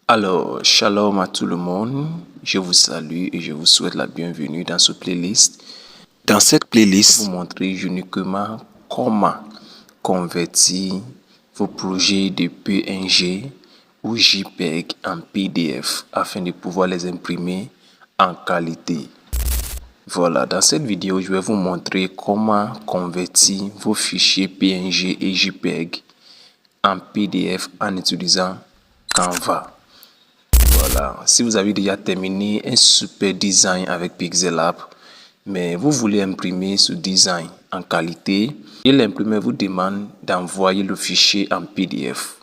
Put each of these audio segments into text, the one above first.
Alors, shalom à tout le monde, je vous salue et je vous souhaite la bienvenue dans ce playlist. Dans cette playlist, je vais vous montrer uniquement comment convertir vos projets de PNG ou JPEG en PDF afin de pouvoir les imprimer en qualité. Voilà, dans cette vidéo, je vais vous montrer comment convertir vos fichiers PNG et JPEG en PDF en utilisant Canva. Voilà, si vous avez déjà terminé un super design avec Pixellab, mais vous voulez imprimer ce design en qualité, et l'imprimeur vous demande d'envoyer le fichier en PDF.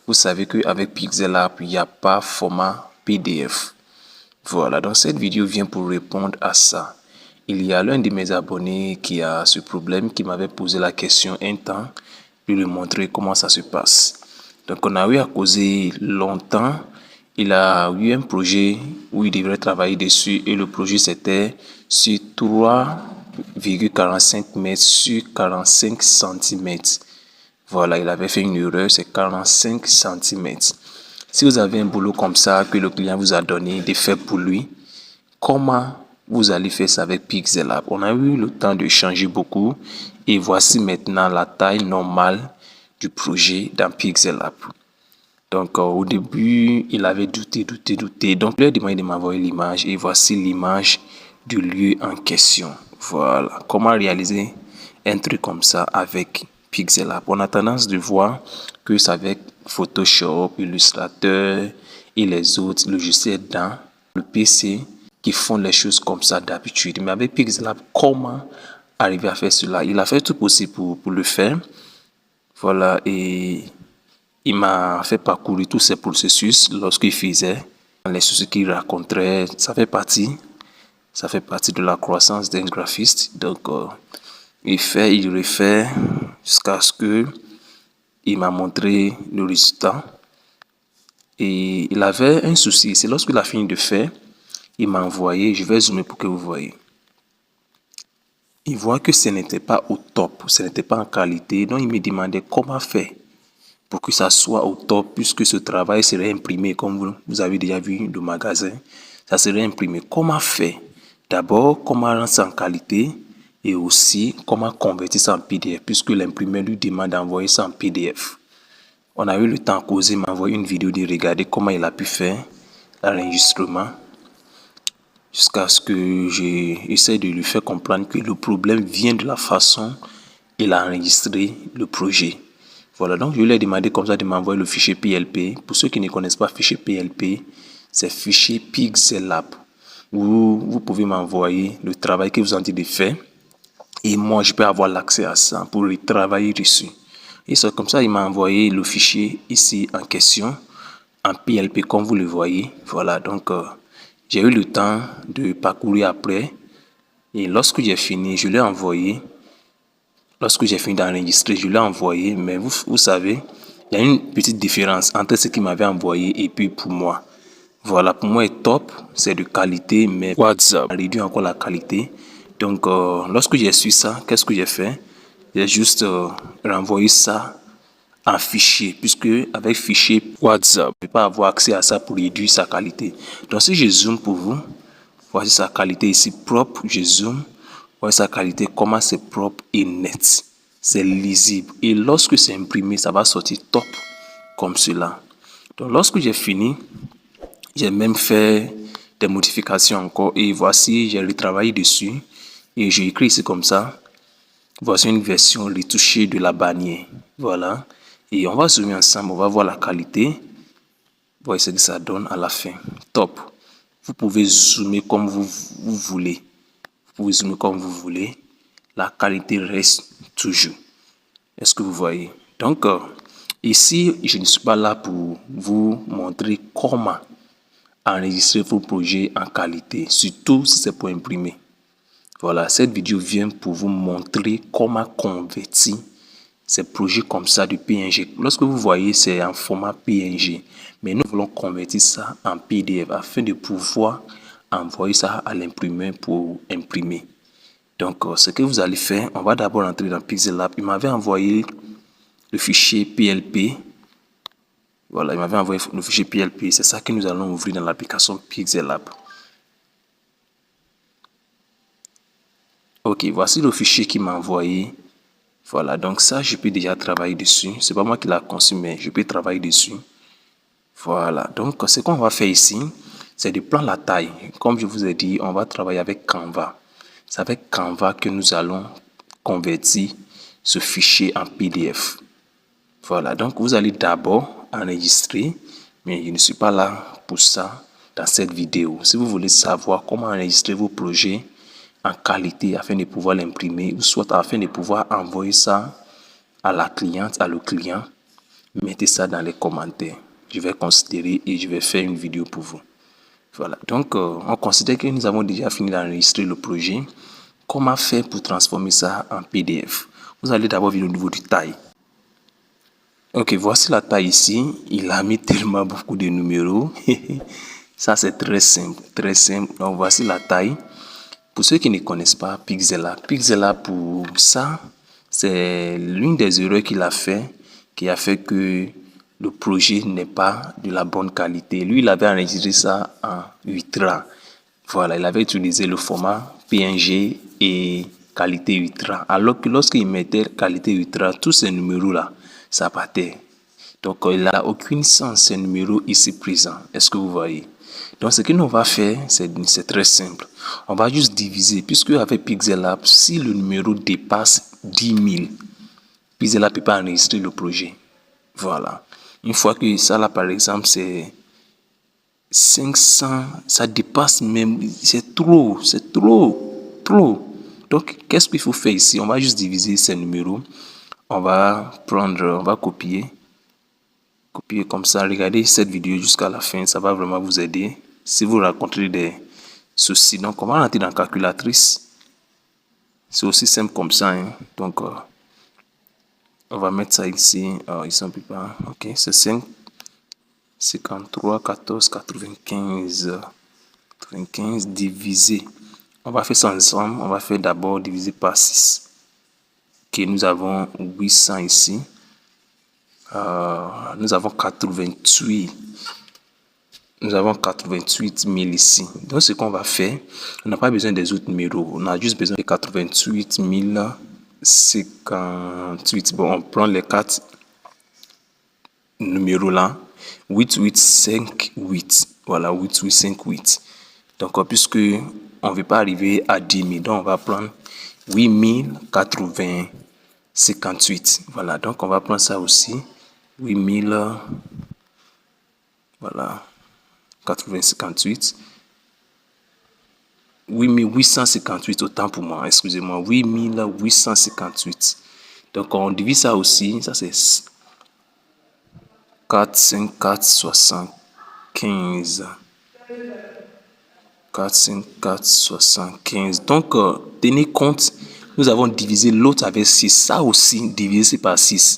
Vous savez qu'avec Pixellab, il n'y a pas format PDF. Voilà, donc cette vidéo vient pour répondre à ça. Il y a l'un de mes abonnés qui a ce problème, qui m'avait posé la question un temps, de lui montrer comment ça se passe. Donc on a eu à causer longtemps. Il a eu un projet où il devrait travailler dessus et le projet c'était sur 3,45 mètres sur 45 cm. Voilà, il avait fait une erreur, c'est 45 cm. Si vous avez un boulot comme ça que le client vous a donné de faire pour lui, comment vous allez faire ça avec Pixellab? On a eu le temps de changer beaucoup et voici maintenant la taille normale du projet dans Pixellab. Donc au début, il avait douté. Donc je lui ai demandé de m'envoyer l'image et voici l'image du lieu en question. Voilà, comment réaliser un truc comme ça avec Pixellab. On a tendance de voir que c'est avec Photoshop, Illustrator et les autres logiciels dans le PC qui font les choses comme ça d'habitude. Mais avec Pixellab, comment arriver à faire cela? Il a fait tout possible pour le faire. Voilà, et il m'a fait parcourir tous ces processus lorsqu'il faisait les soucis qu'il rencontrait. Ça fait partie de la croissance d'un graphiste. Donc, il refait jusqu'à ce que il m'a montré le résultat. Et il avait un souci. C'est lorsqu'il a fini de faire, il m'a envoyé. Je vais zoomer pour que vous voyez. Il voit que ce n'était pas au top, ce n'était pas en qualité. Donc, il me demandait comment faire pour que ça soit au top, puisque ce travail serait imprimé, comme vous avez déjà vu le magasin, ça serait imprimé. Comment faire? D'abord, comment rendre ça en qualité et aussi comment convertir ça en PDF, puisque l'imprimeur lui demande d'envoyer ça en PDF. On a eu le temps à causer, m'envoyer une vidéo de regarder comment il a pu faire l'enregistrement jusqu'à ce que j'essaie de lui faire comprendre que le problème vient de la façon dont il a enregistré le projet. Voilà, donc je lui ai demandé comme ça de m'envoyer le fichier PLP. Pour ceux qui ne connaissent pas fichier PLP, c'est fichier Pixellab. Vous pouvez m'envoyer le travail que vous avez envie de faire et moi je peux avoir l'accès à ça pour le travailler dessus. Et c'est comme ça il m'a envoyé le fichier ici en question en PLP comme vous le voyez. Voilà, donc j'ai eu le temps de parcourir après et lorsque j'ai fini, je l'ai envoyé. Lorsque j'ai fini d'enregistrer, je l'ai envoyé, mais vous savez, il y a une petite différence entre ce qu'il m'avait envoyé et puis pour moi. Voilà, pour moi, est top, c'est de qualité, mais WhatsApp réduit encore la qualité. Donc, lorsque j'ai su ça, qu'est-ce que j'ai fait? J'ai juste renvoyé ça en fichier, puisque avec fichier WhatsApp, je ne peux pas avoir accès à ça pour réduire sa qualité. Donc, si je zoome pour vous, voici sa qualité ici propre, je zoome. Voici sa qualité, comment c'est propre et net. C'est lisible. Et lorsque c'est imprimé, ça va sortir top comme cela. Donc lorsque j'ai fini, j'ai même fait des modifications encore. Et voici, j'ai retravaillé dessus. Et j'ai écrit ici comme ça. Voici une version retouchée de la bannière. Voilà. Et on va zoomer ensemble, on va voir la qualité. Voici ce que ça donne à la fin. Top. Vous pouvez zoomer comme vous voulez. Vous zoomez comme vous voulez, la qualité reste toujours. Est-ce que vous voyez? Donc, ici, je ne suis pas là pour vous montrer comment enregistrer vos projets en qualité, surtout si c'est pour imprimer. Voilà, cette vidéo vient pour vous montrer comment convertir ces projets comme ça de PNG. Lorsque vous voyez, c'est en format PNG, mais nous voulons convertir ça en PDF afin de pouvoir envoyer ça à l'imprimeur pour imprimer. Donc, ce que vous allez faire, on va d'abord entrer dans Pixellab. Il m'avait envoyé le fichier PLP. Voilà, il m'avait envoyé le fichier PLP. C'est ça que nous allons ouvrir dans l'application Pixellab. Ok, voici le fichier qu'il m'a envoyé. Voilà, donc ça, je peux déjà travailler dessus. C'est pas moi qui l'ai conçu, mais je peux travailler dessus. Voilà, donc ce qu'on va faire ici, c'est de prendre la taille. Comme je vous ai dit, on va travailler avec Canva. C'est avec Canva que nous allons convertir ce fichier en PDF. Voilà, donc vous allez d'abord enregistrer, mais je ne suis pas là pour ça dans cette vidéo. Si vous voulez savoir comment enregistrer vos projets en qualité afin de pouvoir l'imprimer ou soit afin de pouvoir envoyer ça à la cliente, à le client, mettez ça dans les commentaires. Je vais considérer et je vais faire une vidéo pour vous. Voilà, donc on considère que nous avons déjà fini d'enregistrer le projet. Comment faire pour transformer ça en PDF? Vous allez d'abord voir au niveau du taille. Ok, voici la taille ici. Il a mis tellement beaucoup de numéros. Ça, c'est très simple, très simple. Donc, voici la taille. Pour ceux qui ne connaissent pas Pixellab, Pixellab pour ça, c'est l'une des erreurs qu'il a fait, qui a fait que le projet n'est pas de la bonne qualité. Lui, il avait enregistré ça en 8RA. Voilà, il avait utilisé le format PNG et qualité 8RA. Alors que lorsqu'il mettait qualité 8RA, tous ces numéros-là, ça partait. Donc, il n'a aucun sens, ces numéros ici présents. Est-ce que vous voyez? Donc, ce que nous va faire, c'est très simple. On va juste diviser, puisque avec Pixellab, si le numéro dépasse 10 000, Pixellab ne peut pas enregistrer le projet. Voilà. Une fois que ça, là, par exemple, c'est 500, ça dépasse même, c'est trop. Donc, qu'est-ce qu'il faut faire ici? On va juste diviser ces numéros. On va copier comme ça. Regardez cette vidéo jusqu'à la fin, ça va vraiment vous aider si vous rencontrez des soucis. Donc, on va rentrer dans la calculatrice. C'est aussi simple comme ça, hein. Donc, on va mettre ça ici. Ici, on peut pas. Ok, c'est 5, 53, 14, 95, 95 divisé. On va faire ça ensemble. On va faire d'abord diviser par 6. Ok, nous avons 800 ici. Nous avons 88. Nous avons 88 000 ici. Donc, ce qu'on va faire, on n'a pas besoin des autres numéros. On a juste besoin de 88 058. Bon, on prend les 4 numéros là. 8858. Voilà, 8858. Donc, puisque on ne veut pas arriver à 10 000, donc on va prendre 8058. Voilà, donc on va prendre ça aussi. 8000. Voilà. 8058. 8858, autant pour moi, excusez-moi, 8858. Donc on divise ça aussi, ça c'est 4, 5, 4, 75. 4, 5, 4, 75. Donc tenez compte, nous avons divisé l'autre avec 6. Ça aussi, divisé par 6.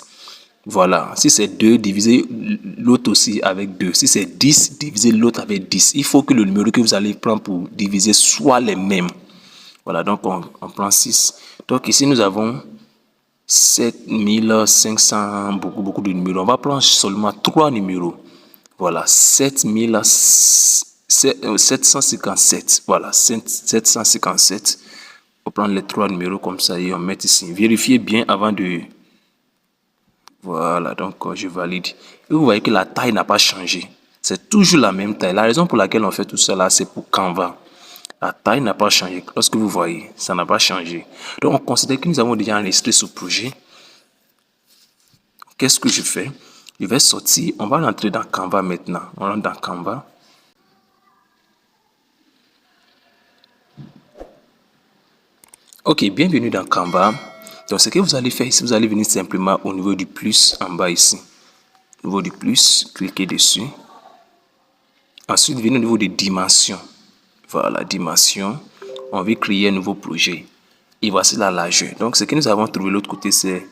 Voilà, si c'est 2, divisez l'autre aussi avec 2. Si c'est 10, divisez l'autre avec 10. Il faut que le numéro que vous allez prendre pour diviser soit les mêmes. Voilà, donc on prend 6. Donc ici, nous avons 7500, beaucoup de numéros. On va prendre seulement 3 numéros. Voilà, 757. Voilà, 757. On prend les 3 numéros comme ça et on met ici. Vérifiez bien avant de... Voilà, donc je valide. Et vous voyez que la taille n'a pas changé. C'est toujours la même taille. La raison pour laquelle on fait tout cela, c'est pour Canva. La taille n'a pas changé. Lorsque vous voyez, ça n'a pas changé. Donc, on considère que nous avons déjà enregistré ce projet. Qu'est-ce que je fais? Je vais sortir. On va rentrer dans Canva maintenant. On rentre dans Canva. Ok, bienvenue dans Canva. Donc, ce que vous allez faire ici, vous allez venir simplement au niveau du plus en bas ici. Au niveau du plus, cliquez dessus. Ensuite, venez au niveau des dimensions. Voilà, dimension. On veut créer un nouveau projet. Et voici la largeur. Donc, ce que nous avons trouvé de l'autre côté, c'est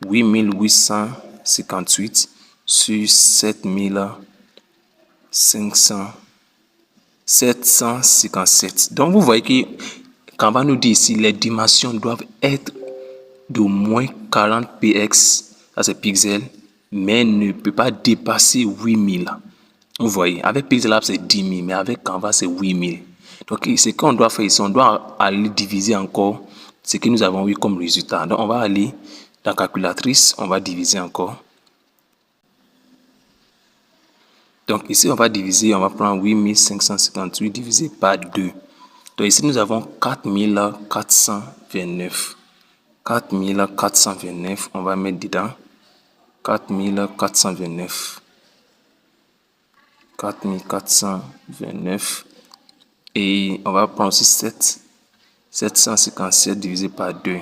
8858 sur 757. Donc, vous voyez que Canva nous dit ici, les dimensions doivent être de moins 40 px, ça c'est pixels, mais ne peut pas dépasser 8000. Vous voyez, avec Pixelab c'est 10 000, mais avec Canva c'est 8000. Donc ce qu'on doit faire ici, on doit aller diviser encore ce que nous avons eu comme résultat. Donc on va aller dans la calculatrice, on va diviser encore. Donc ici on va diviser, on va prendre 8558 divisé par 2. Donc ici nous avons 4429. 4429, on va mettre dedans 4429. 4429. Et on va prendre aussi 757 divisé par 2.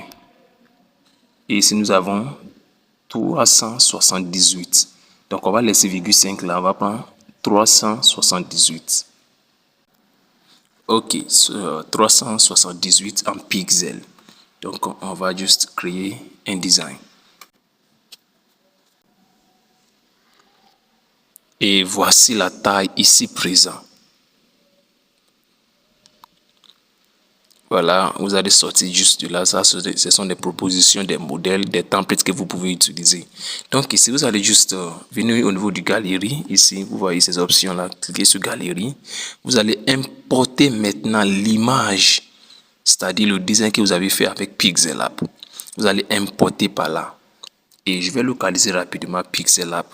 Et ici nous avons 378. Donc on va laisser virgule 5 là, on va prendre 378. Ok, 378 en pixels. Donc on va juste créer un design. Et voici la taille ici présente. Voilà, vous allez sortir juste de là. Ça, ce sont des propositions, des modèles, des templates que vous pouvez utiliser. Donc ici, vous allez juste venir au niveau du galerie. Ici, vous voyez ces options-là. Cliquez sur galerie. Vous allez importer maintenant l'image, c'est-à-dire le design que vous avez fait avec Pixelab. Vous allez importer par là. Et je vais localiser rapidement Pixelab.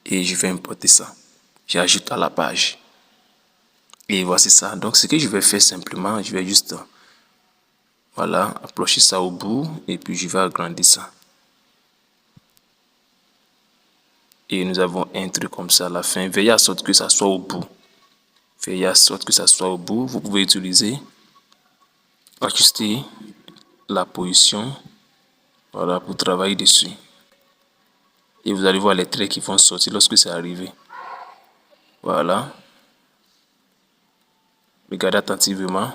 Et je vais importer ça. J'ajoute à la page. Et voici ça. Donc ce que je vais faire simplement, je vais juste voilà, approcher ça au bout et puis je vais agrandir ça. Et nous avons un truc comme ça à la fin. Veillez à sorte que ça soit au bout. Veillez à sorte que ça soit au bout. Vous pouvez utiliser, ajuster la position, voilà, pour travailler dessus. Et vous allez voir les traits qui vont sortir lorsque c'est arrivé. Voilà. Regardez attentivement.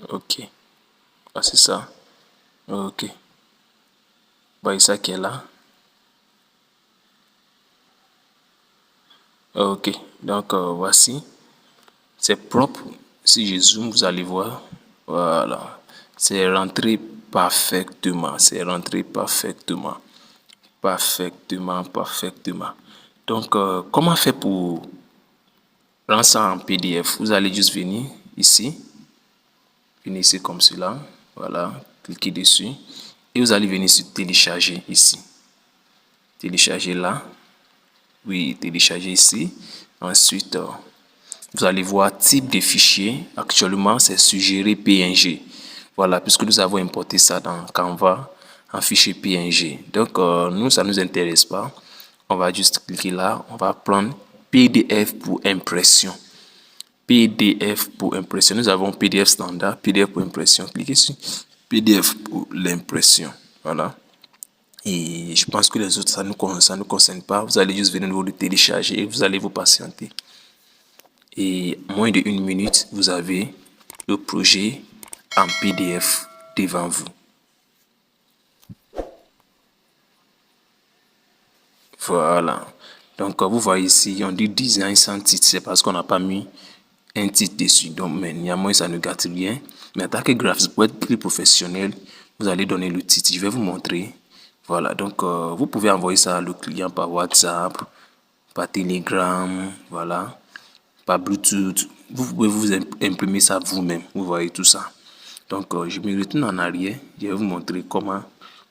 Ok. Ah, c'est ça. Ok. Voyez ça qui est là. Ok. Donc, voici. C'est propre. Si je zoome, vous allez voir. Voilà. C'est rentré parfaitement. C'est rentré parfaitement. Parfaitement. Donc, comment faire pour rendre ça en PDF? Vous allez juste venir ici. Venez ici comme cela. Voilà. Cliquez dessus. Et vous allez venir sur télécharger ici. Télécharger là. Oui, télécharger ici. Ensuite, vous allez voir type de fichier. Actuellement, c'est suggéré PNG. Voilà, puisque nous avons importé ça dans Canva en fichier PNG. Donc, nous, ça ne nous intéresse pas. On va juste cliquer là. On va prendre PDF pour impression. PDF pour impression. Nous avons PDF standard, PDF pour impression. Cliquez sur PDF pour l'impression. Voilà. Et je pense que les autres, ça ne nous concerne pas. Vous allez juste venir au niveau de télécharger et vous allez vous patienter. Et en moins de 1 minute, vous avez le projet en PDF devant vous. Voilà. Donc, vous voyez ici, on dit design sans titre. C'est parce qu'on n'a pas mis un titre dessus. Donc, mais néanmoins, ça ne gâte rien. Mais en tant que graphiste, pour être plus professionnel, vous allez donner le titre. Je vais vous montrer. Voilà. Donc, vous pouvez envoyer ça au client par WhatsApp, par Telegram, voilà, par Bluetooth. Vous pouvez vous imprimer ça vous-même. Vous voyez tout ça. Donc, je me retourne en arrière. Je vais vous montrer comment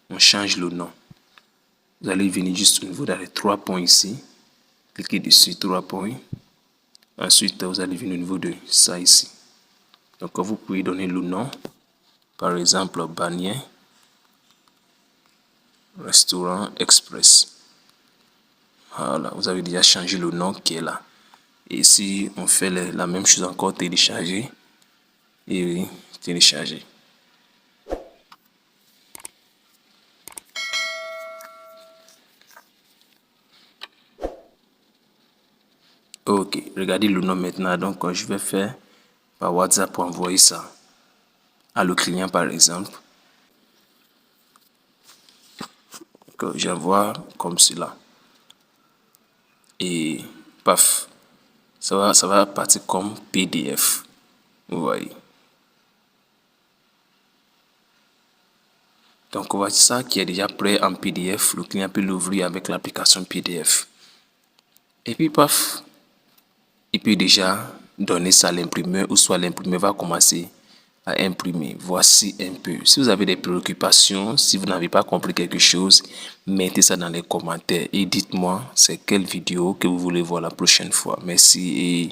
on change le nom. Vous allez venir juste au niveau dans les 3 points ici. Cliquez dessus, 3 points. Ensuite, vous allez venir au niveau de ça ici. Donc, vous pouvez donner le nom. Par exemple, Bannier Restaurant Express. Voilà, vous avez déjà changé le nom qui est là. Et si on fait la même chose encore, télécharger. Et oui, télécharger. Ok, regardez le nom maintenant. Donc, je vais faire par WhatsApp pour envoyer ça à le client, par exemple. Que j'envoie comme cela. Et paf. Ça va partir comme PDF. Vous voyez. Donc voici ça qui est déjà prêt en PDF. Le client peut l'ouvrir avec l'application PDF. Et puis paf, il peut déjà donner ça à l'imprimeur ou soit l'imprimeur va commencer à imprimer. Voici un peu. Si vous avez des préoccupations, si vous n'avez pas compris quelque chose, mettez ça dans les commentaires et dites-moi c'est quelle vidéo que vous voulez voir la prochaine fois. Merci et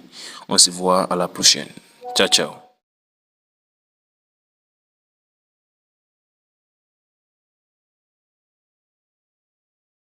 on se voit à la prochaine. Ciao, ciao.